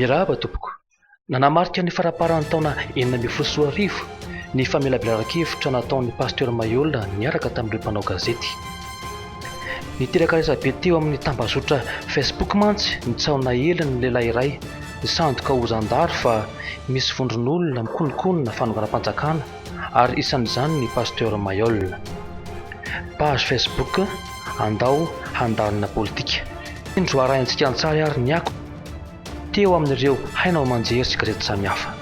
Mirahaba tompoko. Nanamarika ny faraparan'ny taona 2024 ny famelabelara-kevitra nataon'ny Pasteur Mailhol niaraka tamin'ireo mpanao gazety. Niteraka resabe teo amin'ny tambazotra Facebook mantsy nitsaona ela ny lehilahy iray nisandoka ho zandary fa misy vondron'olona mikonokonona fanonganam-panjakana ary isan'izany ny Pasteur Mailhol. Page Facebook andao handalina politika. Indro arahintsika an-tsary ary niako teo amin'ireo hainao manjery sy gazety samihafa.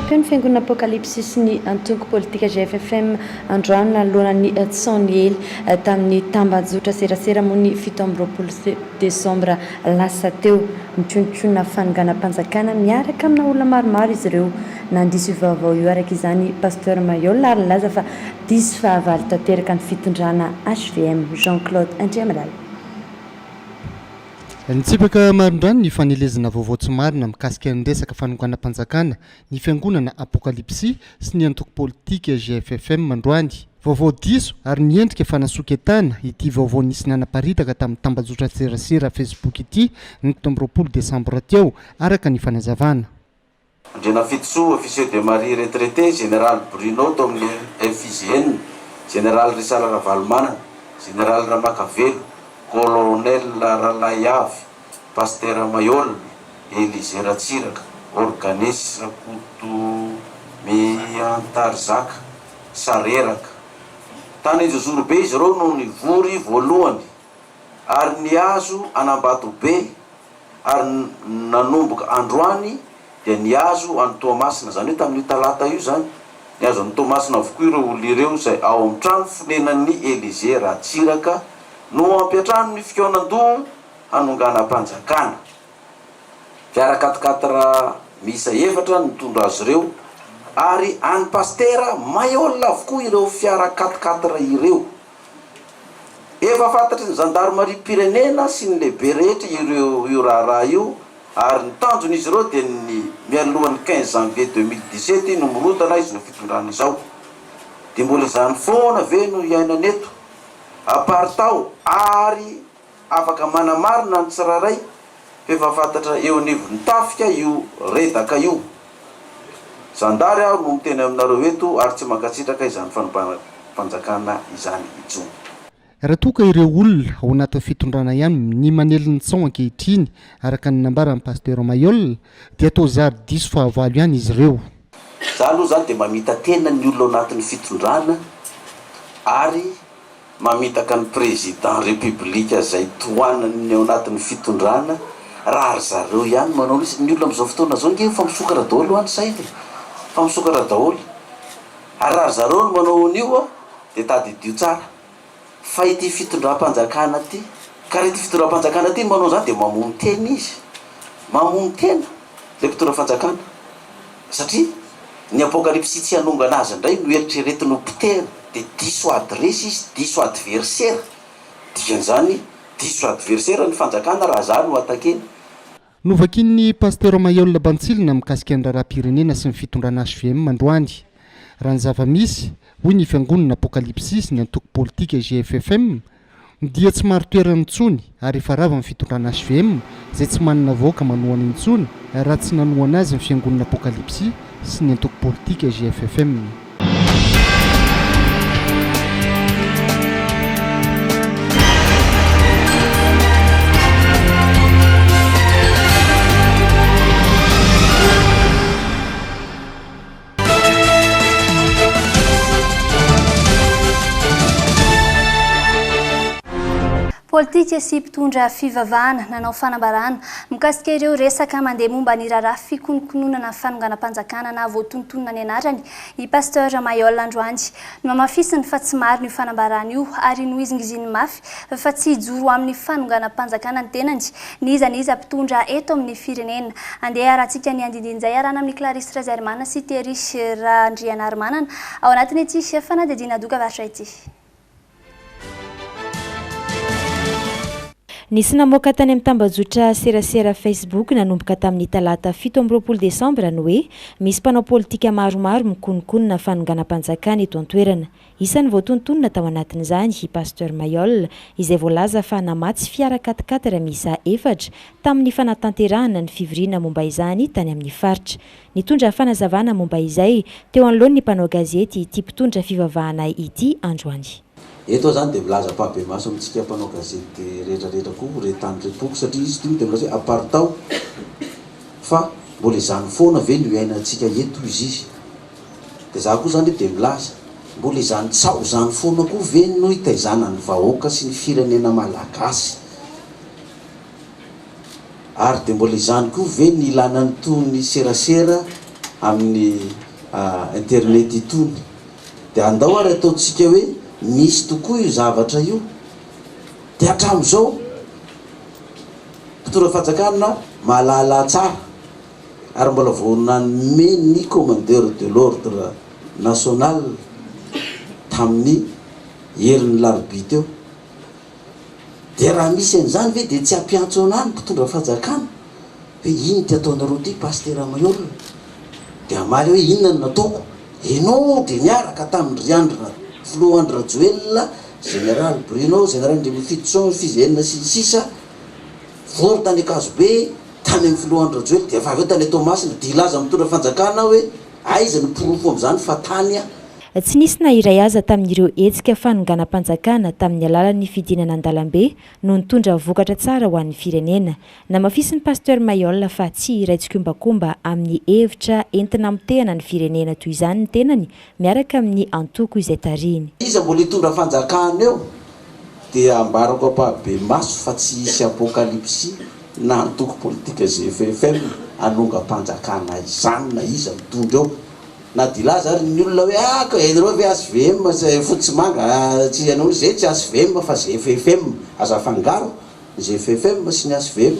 Ny Fiangonana Apokalypsy sy ny antoko politika GFFM androany nanoloana ny Tsony tamin'ny tambazotra serasera moa ny 17 decembre lasa teo mitsontsoina fanonganam-panjakana miaraka amina olona maromaro izy ireo nandiso vaovao io araka izany Pasteur Mailhol ary laza fa diso fahavalo tanteraka ny fitondrana HVM Jean-Claude Andriamalala. Nitsipaka marondrany ny fanelezana vaovao tsy marina mikasika ny resaka fanonganam-panjakana ny Fiangonana Apokalypsy sy ny antoko politika GFFM mandroany. Vaovao diso ary niendrika fanasoketana ity vaovao nisy nanaparitaka tamin'ny tambazotra serasera Facebook ity ny 20 decembre teo araka ny fanazavana. Ndrena fitsoa officier de Marie retraité général Bruno tao amin'ny FIGN, général Risala Ravalomana, général Ramakavelo, colonel Ralayavy, Pasteur Mailhol, Élisée Ratsiraka, organiste Rakoto Miantarzaka, Sareraka. Tany jojoro be izy ireo no nivory voalohany ary niazo anambato be ary nanomboka androany dia niazo any Toamasina, zany hoe tamin'ny talata io zany niazo any Toamasina avokoa ireo olo ireo izay ao amin'ny trano fonenan'ny Élisée Ratsiraka no ampiatrano ny fikonan-doha hanonganam-panjakana. Fiara 4x4 miisa 4 nitondra azy ireo ary any Pasteur Mailhol avokoa ireo fiara 4x4 ireo. Efa fantatry ny gendarmerie-pirenena sy ny lehibe rehetra ireo io raha io ary ny tanjon'izy ireo dia ny mialohan'ny 15 janvier 2017 no morotana izy no fitondrana izao. Dia mbola izany foana ve no iainana eto apartao ary afaka manamarina ny tsiraray efa fantatra eo anivon'ny tafika io redaka io. Zandary aho no miteny aminareo eto ary tsy mankatsitraka izany fanonganam-panjakana izany intsony. Raha toka ireo olona ao anaty fitondrana ihany ny maneliny tsao ankehitriny araka ny nambaran'ny Pasteur Mailhol dia atao zary diso fahavalo ihany izy ireo. Za aloha zany dia mamita tena ny olona ao anatin'ny fitondrana ary mamitaka ny président république zay toanany ao anatin'ny fitondrana raha ry zareo ihany manao ny olona amin'izao fotoana zao nge fa misokatra daholo any saina fa misokatra daholo ary raha ry zareo no manao an'io dia tadidio tsara fa ity fitondram-panjakana ty ka ity fitondram-panjakana ty manao zany dia mamono tena izy mamono tena le fitondram-panjakana satria ny Apokalypsy tsy hanongana azy indray no eritreretiny mpitera dia diso adresy izy, diso adversaire. Dikan'izany diso adversaire ny fanjakana raha zany no atakeny. Novakin'ny Pasteur Mailhol Bantsilina mikasika ny raharam-pirenena sy ny fitondrana HVM mandroany. Raha ny zava-misy hoy ny Fiangonana Apokalypsy sy ny antoko politika GFFM dia tsy maro toerana intsony ary efa rava ny fitondrana HVM izay tsy manana vaoaka manohana intsony raha tsy nanohana azy ny Fiangonana Apokalypsy sy ny antoko politika GFFM. politika sy mpitondra fivavahana nanao fanambarana mikasika ireo resaka mandeha momba ny raharaha fikononkononana fanonganam-panjakana na voatontonona ny anarany i Pasteur Mailhol androany mamafisiny fa tsy maro ny fanambarana io ary noizingiziny mafy fa tsy joro amin'ny fanonganam-panjakana ny tenany niza mpitondra eto amin'ny firenena andeha arahantsika ny andindin'izay arana amin'ny Clarisse Razermana sy Terish Randrianarmanana ao anatiny ity fanadidina doka varitra ity. Nisy namoaka tany amin'ny tambazotra serasera Facebook nanomboka tamin'ny talata 17 Desambra ny hoe misy mpanao politika maromaro mikonokonona fanonganam-panjakana eto an-toerana. Isan'ny voatontonona tao anatin'izany i Pasteur Mailhol izay voalaza fa namatsy fiara 4x4 miisa 4 tamin'ny fanatanterahana ny fivoriana momba izany tany amin'ny faritra. Nitondra fanazavana momba izay teo anoloany ny mpanao gazety ity mpitondra fivavahana ity androany. Eto zany dia milaza pabe maso amintsika mpanao gazety rehetrarehetra koa retany repoko satria izy ity dia milaza hoe apartao fa mbola izany foana ve no iainantsika eto izy dia za koa zany dia milaza mbola izany tsao zany foana koa ve no hitaizana ny vahoaka sy ny firenena malagasy ary dia mbola izany koa ve ny ilana ny tony serasera amin'ny internet itony dia andao ary ataontsika hoe misy tokoa io zavatra io dia hatramin'izao mpitondra fanjakana mahalala tsara ary mbola voananome ny commandeur de l'ordre national tamin'ny herin'ny larobia teo dia raha misy an'izany ve dia tsy hampiantso anany mpitondra fanjakana hoe iny ty ataonareo ty Pasteur Mailhol dia amaly hoe inona no nataoko enao dia niaraka tamin'ny riandrina Floandra Joel, général Bruno, général de Fitson, Fizenna sisa, vory tany Akazobe, tany amin'ny Floandra Joel, dia avy eo tany Tomasina, dia ilaza mitondra fanjakana hoe aiza ny porofo amin'izany fa tany Tsy nisy na iray aza tamin'ireo hetsika fanonganam-panjakana tamin'ny alalan'ny fidinana an-dalambe no nitondra vokatra tsara ho an'ny firenena. Namafisin'ny Pasteur Mailhol fa tsy iraitsik'ombakomba amin'ny hevitra entina mitehana ny firenena toy izany ny tenany miaraka amin'ny antoko izay tariny. Iza mbola hitondra fanjakana eo dia ambarako apabe maso fa tsy hisy apokalypsy na antoko politika GFFM anonga-panjakana izany na iza mitondra eo. Na dilaza ary ny olona hoe ka enreo ve ASVM fotsy manga tsy anao zay tsy ASVM fa GFFM aza fangaro GFFM sy ny ASVM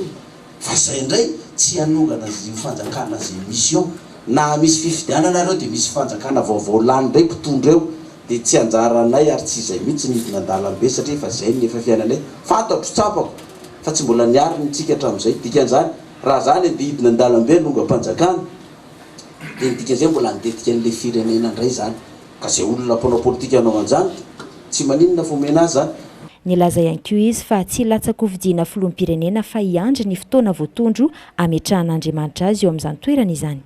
fa zay indray tsy anongana zy fanjakana zay mission na misy fifidianana reo dia misy fanjakana vaovao lany indray mpitondra eo dia tsy anjaranay ary tsy izay mihitsy nidina an-dalambe satria fa zay ny efa fiainanay fantatro tsapako fa tsy mbola niary nitsika hatramin'izay dikan'izany raha zany dia hidina an-dalambe anonga-panjakana dia dikazay mbola handetika an'ilay firenena indray zany ka zay olona mpanao politika anao an'izany tsy maninona fomena azy zany. Nilaza ihany koa izy fa tsy latsaka hovidiana filoham-pirenena fa hiandry ny fotoana voatondro ametrahan'Andriamanitra azy eo amin'izany toerana izany.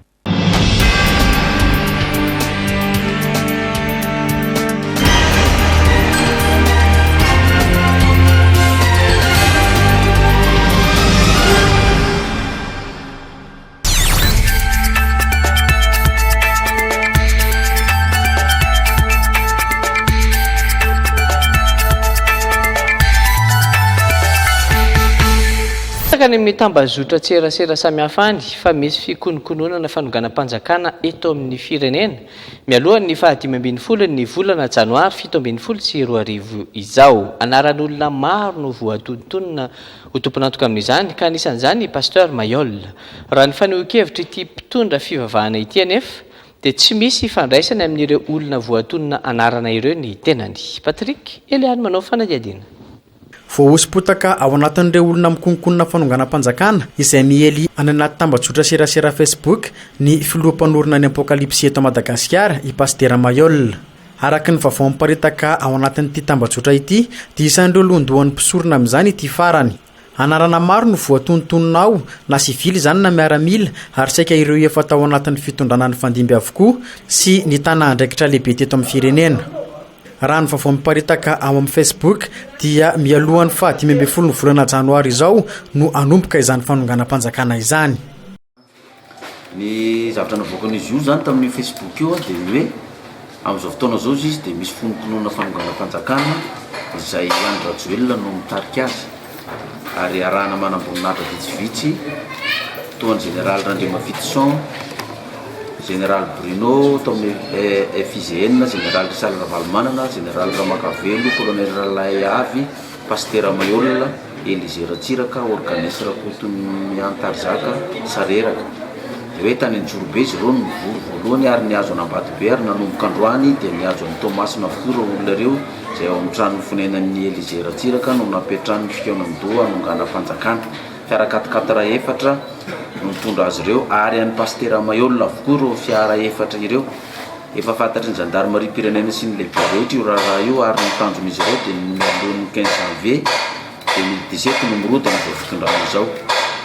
Ny mitambazotra tserasera samihafa any fa misy fikonokononana fanonganam-panjakana eto amin'ny firenena mialohan'ny 15 ny volana janoary 17 sy 2020 izao anaran'olona maro no voatontonona ho tomponantoka amin'izany ka anisan'izany Pasteur Mailhol. Raha ny fanehoan-kevitra ity mpitondra fivavahana ity anefa dia tsy misy fandraisany amin'ireo olona voatonona anarana ireo ny tenany. Patrick Eliane manao fanadiadina. Voaosipotaka ao anatin'ireo olona mikonkonona fanonganam-panjakana izay miely any anaty tambazotra serasera Facebook ny filoham-panorona ny Apokalypsy eto Madagasikara i Pasteur Mailhol. Araka ny vaovao miparitaka ao anatin'ity tambazotra ity dia isan'ireo londohan'ny mpisorona amin'izany ity farany. Anarana maro no voatontonona ao na sivily izany na miaramila ary saika ireo efa tao anatin'ny fitondrana ny fandimby avokoa sy ny tana-andraikitra lehibe teto amin'ny firenena. Raha ny vaovao miparitaka ao amin'ny Facebook dia mialohan'ny 15 ny volana janoary izao no anomboka izany fanonganam-panjakana izany. Ny zavatra navoakan'izy io zany tamin'ny Facebook io dia hoe amin'izao fotoana izao izy dia misy fonokonona fanonganam-panjakana izay Andra Joel no mitarika azy. ary iarahana manamboninahitra vitsivitsy toa ny général Randriamafitson, général Bruno tao amin'ny FIGN, général Risala Ravalomanana, général Ramakavelo, colonel Ralay Avy, Pasteur Mailhol, Élisée Ratsiraka, organisme Rakotony Antarzaka, Sareraka. Dia hoe tany Anjorobe izy ireo no mivory voalohany ary nihazo an'Ambatobe ary nanomboka androany dia nihazo an'i Thomas Navokoro olona ireo izay ao amin'ny trano fonenan'ny Élisée Ratsiraka no napetrany Fiangonana hanongana-panjakana. Fiara 4x4 efatra no mitondra azy ireo ary an'ny Pasteur Mailhol avokoa fiara efatra ireo. Efa fantatry ny gendarmerie pirenena sy ny lehibe rehetra io raha io ary ny tanjon'izy ireo dia mialohan'ny 15 janvier 2017 no mirodana izao fitondrana izao.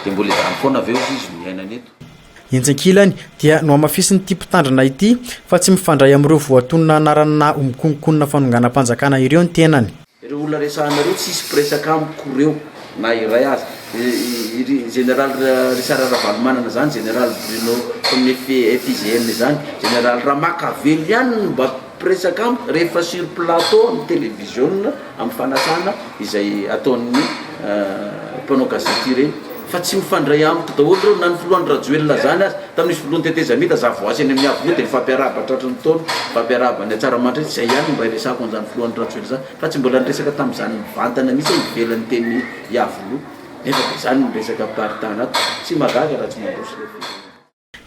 Dia mbola izany foana avy eo izy miainana eto. Entsenkilany dia no amafisiny ity mpitandrina ity fa tsy mifandray amin'ireo voatonona anarana omikonkonona fanonganam-panjakana ireo ny tenany. Ireo olona resahanareo tsisy presaka amiko reo na iray azy. Général Risara Ravalomanana zany, général Bruno comme FIGN zany, général Ramakavelo ihany mba presaka amiko rehefa sur plateau amin'ny télévision amin'ny fanasana izay ataon'ny mpanao gazety ireny. Fa tsy mifandray amiko daholo reo na ny filohan'ny rajoelona zany azy tamin'nisy filohan'ny tetezamita za voasy any amin'ny avokoa dia nifampiaraba tratry ny taona fampiaraba ny atsaramanitra izay ihany mba iresako an'izany filohan'ny rajoely zany fa tsy mbola niresaka tamin'izany mivantana mihitsy ivelany teny iavoloha nefa dia zany niresaka paritana ato tsy magaga raha tsy mandroso.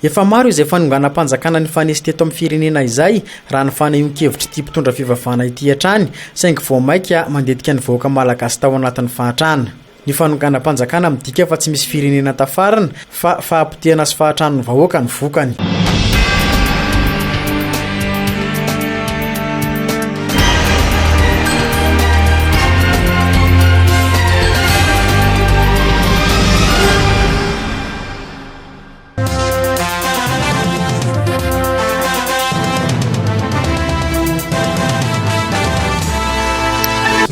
Efa maro izay fanonganam-panjakana nifanesy teto amin'ny firenena izay raha ny fanehoan-kevitry ity mpitondra fivavahana ity hatrany saingy vao maika mandetika ny vahoaka malagasy tao anatin'ny fahatrana. Ny fanonganam-panjakana midika fa tsy misy firenena tafarana fa fahampitehana sy fahatranony vahoaka ny vokany.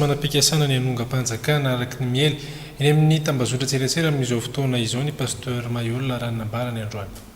Manam-pikasana ny anongam-panjakana araky ny miely eny amin'ny tambazotra tserasera amin'izao fotoana izao ny Pasteur Mailhol ranonambara androany.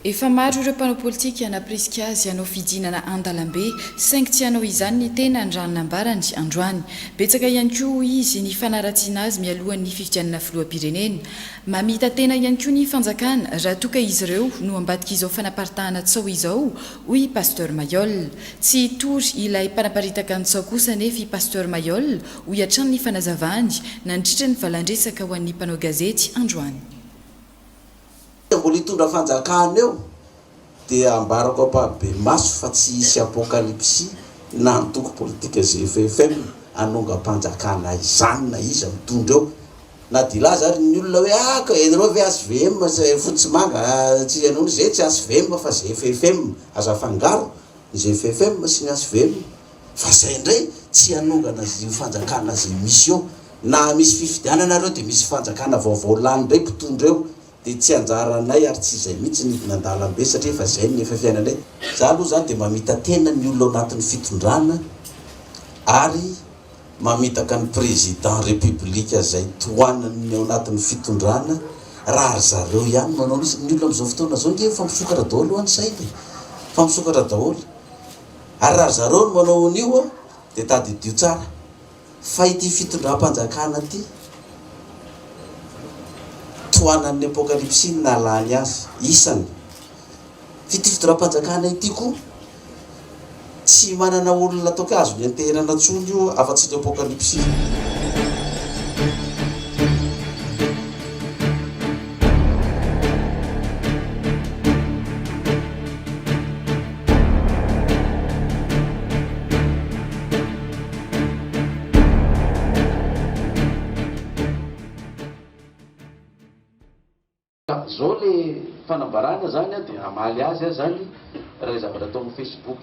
Efa maro ireo mpanao politika napriska azy hanao fidinana andalambe saingy tsy hanao izany ny tena ny ranonambarany androany. Betsaka ihany koa izy ny fanaratsiana azy mialohan'ny fifidianana filoham-pirenena. Mamita tena ihany koa ny fanjakana raha toka izy ireo no ambadika izao fanaparitahana tsao izao hoy Pasteur Mailhol. Tsy tory ilay mpanaparitaka ny tsao kosa nefa i Pasteur Mailhol hoy hatrany ny fanazavany nandritra ny valandresaka ho an'ny mpanao gazety androany. Mbola hitondra fanjakana eo dia ambarako apabe maso fa tsy hisy apokalypsy na antoko politika GFFM anongam-panjakana izany na izy mitondra eo na dilaza ary ny olona hoe aka enreo ve ASVM fotsy manga tsy anony zay tsy ASVM fa GFFM aza fangaro ny GFFM sy ny ASVM fa zay indray tsy anongana zy fanjakana zay misy eo na misy fifidianana reo dia misy fanjakana vaovao lany indray mpitondra eo dia tsy anjaranay ary tsy izay mihitsy ny nandalambe satria efa zay ny efa fiainanay. Za aloha zany dia mamita tena ny olona ao anatin'ny fitondrana ary mamitaka ny président république zay toanany ao anatin'ny fitondrana raha zareo ihany manao ny olona amin'izao fotoana zao nge fampisokatra daholo any sainy fampisokatra daholo ary raha zareo no manao an'io dia tadidio tsara fa ity fitondram-panjakana ty toanan'ny apokalypsy nalany azy isany ity fitondram-panjakana ity koa tsy manana olona toka azo ny anterana tsony io afa-tsy ny apokalypsy. Zao le fanambarana zany dia amaly azy zany raha zavatra atao amin'ny Facebook.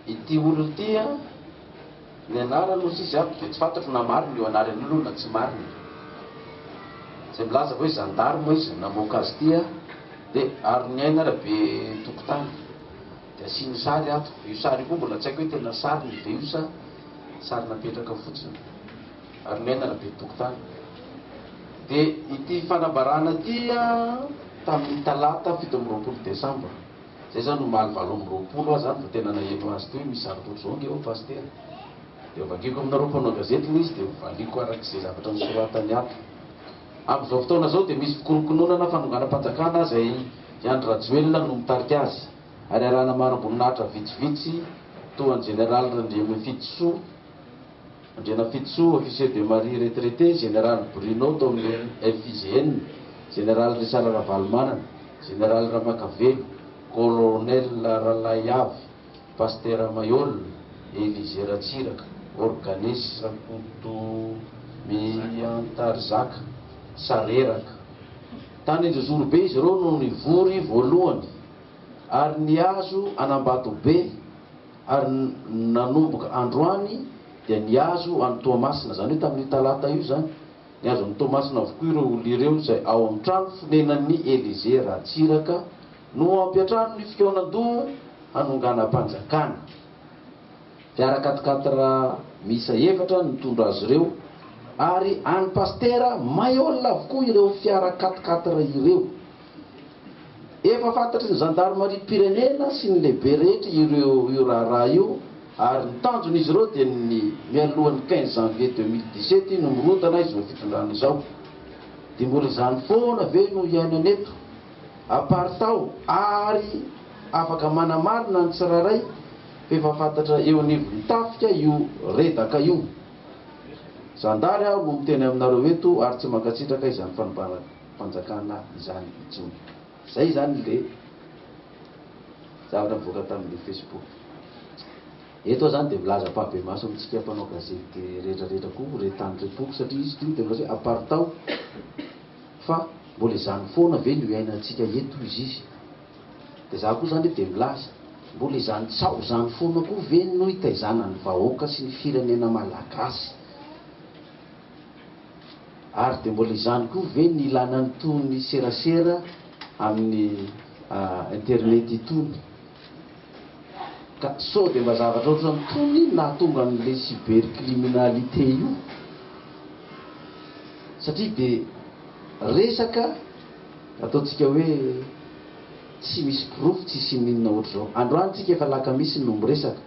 Ity olo ity ny anarany no sisy aby dia tsy fantatro na mariny io anarany io na tsy mariny. Zay milaza hoe gendarme izy namoaka azy ity dia ary ny aina raha be tokotany dia asiany sary ato. Io sary koa mbola tsy haiko hoe tena sary ny ve io sa sary napetraka fotsiny ary ny aina raha be tokotany. Dia ity fanambarana ity tamin'ny talata 7 decembre zay zany no maly 7 aho zany fa tena naheno azy teo misy arototra zao nge Pasteur dia vakiko aminareo mpanao gazety izy dia valiko arak'izay zavatra misoratany ato. Amin'izao fotoana zao dia misy fikorokononana fanonganam-panjakana zay Andry Rajoelina no mitarika azy, ary arahana maram-boninahitra vitsivitsy toa ny général Andriana Fitsoa, officier de Marie retraité, général Bruno tao amin'ny FIGN, général Richard Ravalomanana, général Ramakavelo, colonel Ralayavy, Pasteur Mailhol, Élisée Ratsiraka, organisme fotoam-bavaka, sareraka. Tany Jozorobe izy ireo no nivory voalohany, ary niazo Anambato be, ary nanomboka Androany dia niazo any Toamasina, zany hoe tamin'ny talata io zany niazo any Toamasina avokoa ireo olo ireo zay ao amin'ny trano fonenan'ny Élisée Ratsiraka no ampiatrano ny fikeonan-doha hanonganam-panjakana. Fiara 4x4 miisa 4 nitondra azy ireo, ary any Pasteur Mailhol avokoa ireo fiara 4x4 ireo. Efa fantatry ny gendarmerie Pyrénéena sy ny lehibe rehetra io raha io, ary nitanjony izy ireo dia mialohan'ny 15 janvier 2017 no mirondana izy ho fitondrana izao. Dia mbola izany foana ve no iainana eto apartao, ary afaka manamarina ny tsiraray efa fantatra eo anivon'ny tafika io redaka io. Zandary aho no miteny aminareo eto, ary tsy mankatsitraka izany fanonganam-panjakana izany intsony. Zay zany le zavatra mivoaka tamin'ny Facebook. Eto zany dia milaza pabe maso amintsika mpanao gazety rehetrarehetra koa retany repoko, satria izy io dia milaza hoe apartao, fa mbola izany foana ve no iainantsika eto izy. Dia za koa zany dia milaza mbola izany tsao zany foana koa ve no hitaizana ny vahoaka sy ny firenena malagasy, ary dia mbola izany koa ve ny ilana ny tony serasera amin'ny internet itony. Ka so dia mba zavatra ohatrany tony nahatonga an'le cybercriminalité io, satria dia resaka ataontsika hoe tsy misy proof, tsy sy ninona ohatr'izao. Androany tsika efa lakamisy no miresaka,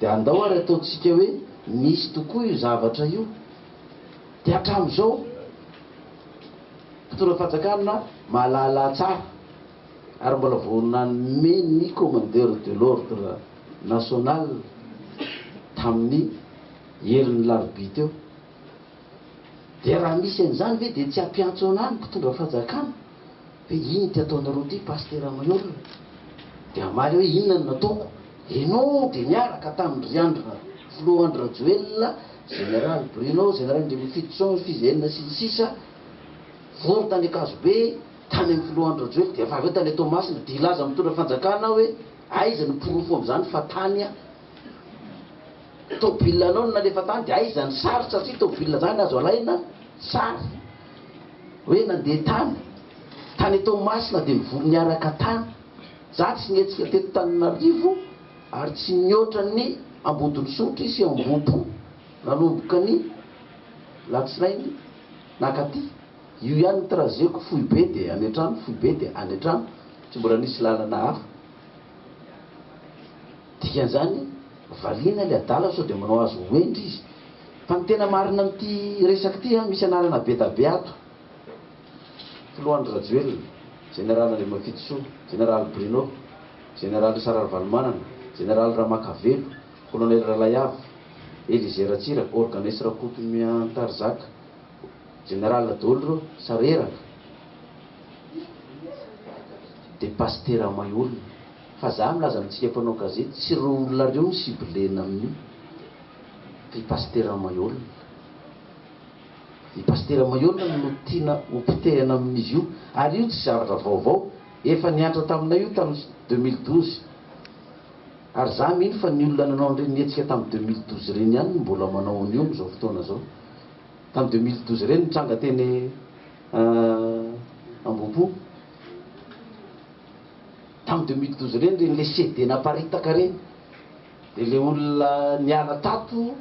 dia andao ary ataontsika hoe misy tokoa io zavatra io, dia hatramin'izao mpitondra fanjakana mahalala tsara, ary mbola voananome ny commandeur de l'ordre national tamin'ny herin'ny larobia teo. Dia raha misy an'izany ve dia tsy hampiantso anany mpitondra fanjakana hoe iny ty ataonareo ty Pasteur Mailhol, dia amaly hoe inona no nataoko. Enao dia miaraka tamin'ny Andry Rajoelina, général Bruno, général Andriana Fitsoa, FIGN sy ny sisa, vory tany Akazobe tany amin'ny filohan'ny Rajoelina, dia efa avy eo tany Toamasina, dia ilaza mitondra fanjakana hoe aiza ny porofo amin'izany fa tany tôbila anao no nalefa tany, dia aiza ny sary, satria tôbila zany azo alaina sary hoe nandeha tany Toamasina, dia mivory niaraka tany. Za tsy nietsika teto Tananarivo, ary tsy mihoatra ny Ambodiny Sotry sy Ambopo nanomboka ny latsinainy nakaty. Io ihany ny trazeko, fohy be dia any an-trano, fohy be dia any an-trano, tsy mbola nisy lalana hafa. Dikan'izany valiana le adala sao dia manao azo hoendry izy. Fa ny tena marina amin'ity resaka ity misy anarana be da be ato. Filohan'ny Rajoelina, général Andriana Fitsoa, général Bruno, général Richard Ravalomanana, général Ramakavelo, colonel Ralayavy, Élisée Ratsiraka, organisme fotoam-bavaka, général Dolro sareraka, dia Pasteur Mailhol. Fa za milaza amintsika mpanao gazety, tsy ireo olona reo ny siblena amin'io, fa i Pasteur Mailhol. I Pasteur Mailhol no tiana hompitehana amin'izy io, ary io tsy zavatra vaovao, efa niantra taminay io tamin'ny 2012. Ary za mino fa ny olona nanao an'ireny nietsika tamin'ny 2012 ireny ihany mbola manao an'io amin'izao fotoana zao. Tamin'ny 2012 ireny nitranga teny Ambopo. Tamin'ny 2012 ireny le CD naparitaka reny, dia le olona niala tato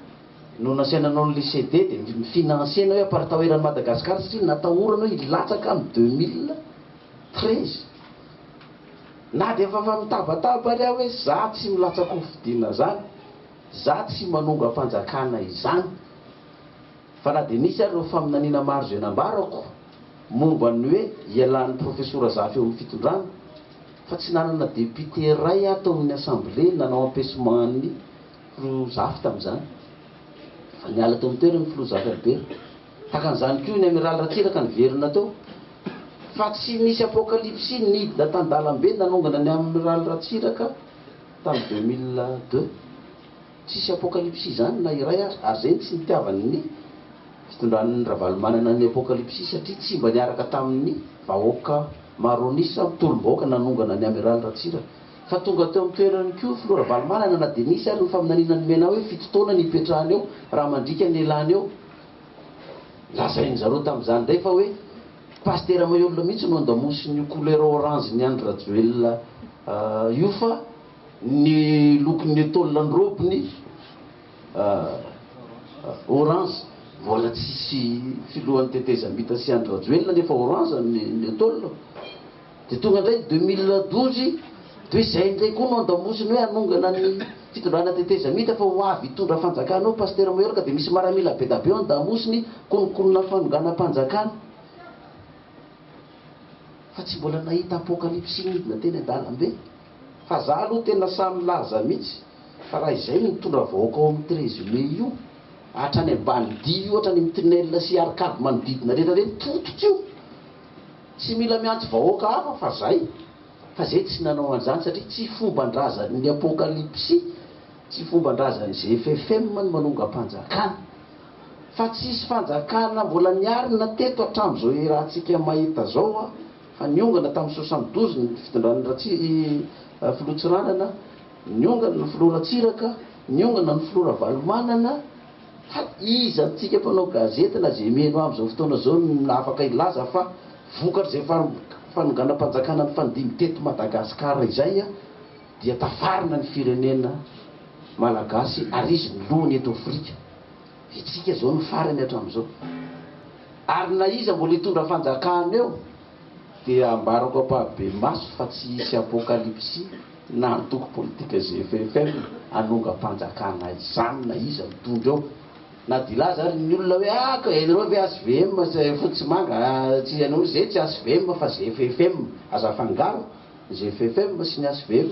no nasiananao n'le CD dia mifinansena hoe apartahoeran'ny Madagasikara, satria natahorana hoe ilatsaka amin'ny 2013. Na dia efa mitabataba ary aho hoe za tsy milatsaka ho fidiana zany, za tsy manonga mpanjakana izany fa na dia nisy ary reo faminaniana maro zay nambarako momba ny hoe ialan'ny profesora zafy eo amin'ny fitondrana fa tsy nanana député ray atao amin'ny assemblée nanao ampaisementny filozafy tamin'izany fa niala tao amin'ny toerany filozafy albert takan'izany koa ny amiral ratsiraka niverina tao fa tsy nisy apokalypsy nidina tan-dalambe nanongana ny amiral ratsiraka tamin'ny 2002 tsisy apokalypsy zany na iray ary zay tsy nitiavany ny fitondran'ny ravalomanana ny apokalypsy satria tsy mba niaraka tamin'ny vahoaka maronisa mitolom-bahoaka nanongana ny amiral ratsiraka fa tonga teo amin'ny toerany koa filoha ravalomanana na dia nisy ary ny faminaniana ny mena hoe fitotoana ny ipetrahany eo raha mandrika ny elany eo lazainy zareo tamin'izany ndray fa hoe Pasteur Mailhol mihitsy no andamosy ny couleur orange ny andro rajoel io fa ny lokon'ny tolona ny robiny orange vola tsisy filohan'ny tetezambita sy andro rajoelina nefa orange ny tolona dia tonga indray 2012 de zay ndray koa no andamosiny hoe anongana ny fitondrana tetezamita fa ho avy hitondra fanjakana ao Pasteur Mailhol ka dia misy maramila be da be ao andamosiny konokonona fanongana mpanjakana fa tsy mbola nahita apokalypsy midina teny an-dalambe fa za aloha tena samy laza mihitsy fa raha izay no mitondra vahoaka ao amin'ny 13 mai io hatrany ambanidia io hatrany amin'ny tunnel sy arcade manodidina rehetrareny tototra io tsy mila miantso vahoaka hafa fa zay fa zay tsy nanao an'izany satria tsy fomban-drazany apokalypsy tsy fomban-drazany GFFM no manonga mpanjakana fa tsisy fanjakana mbola niarina teto hatramin'izao rahantsika mahita zao a fa niongana tamin'ny 72 ny fitondran'ny filotsiranana niongana ny filoha ratsiraka niongana ny filoha ravalomanana fa iza ntsika mpanao gazety na zay meno amin'izao fotoana zao afaka ilaza fa vokatra zay fanonganam-panjakana ny fanodimy teto Madagasikara izay a dia tafarina ny firenena malagasy ary izy milohany eto Afrika itsika zao ny farany hatramin'izao ary na iza mbola hitondra fanjakana eo dia ambarako ampabe maso fa tsy hisy apokalypsy na antoko politika GFFM anonga mpanjakana izany na iza mitondra eo na dilaza ary ny olona hoe ka reo ve ASVM fotsy manga tsy anao zay tsy ASVM fa GFFM aza fangaro GFFM sy ny ASVM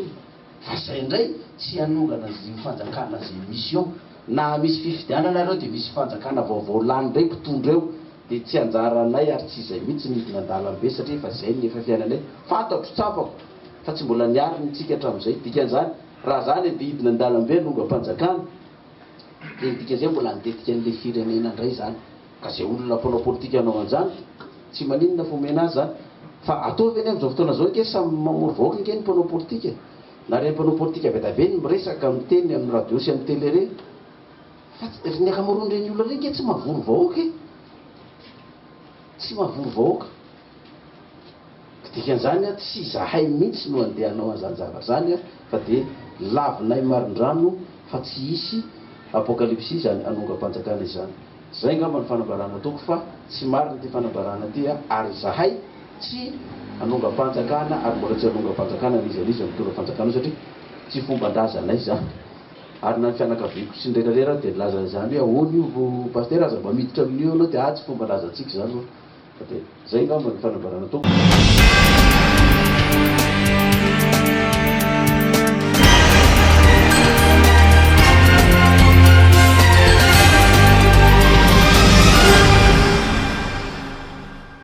fa zay indray tsy anongana ny fanjakana zay misy eo na misy fifidianana reo dia misy fanjakana vaovao lany indray mpitondra eo dia tsy anjaranay ary tsy izay mihitsy nidina an-dalambe satria fa zay ny efa fiainanay fantatro tsapako fa tsy mbola niary nitsika hatramin'izay dikan'izany raha zany dia hidina an-dalambe anonga mpanjakana dia dikan'izay mbola handetika an'ilay firenena indray zany ka zay olona mpanao politika anao an'izany tsy maninona fomena azy zany fa ataovy any amin'izao fotoana zao nke samy mamory vahoaka nke ny mpanao politika na reny mpanao politika be da be ny miresaka miteny amin'ny radio sy amin'ny télé reny fa ny akamaroan'ireny olona reny ke tsy mahavory vahoaka tsy mahavory vahoaka dikan'izany a tsy zahay mihitsy no andehanao an'izany zavatra zany a fa dia lavinay marindrano fa tsy hisy apokalypsy zany anonga mpanjakana izany zay ngamba ny fanambarana ataoko fa tsy marina ty fanambarana ty a ary zahay tsy anonga mpanjakana ary mbola tsy anonga mpanjakana nizaniza mitondra fanjakana satria tsy fomban-drazanay zany ary na ny fianakaviako sy nyrerarera dia nilaza zany hoe ahoana io paster aza mba miditra amin'io anao dia tsy fomban-drazantsika zany fa dia zay ngamba ny fanambarana ataoko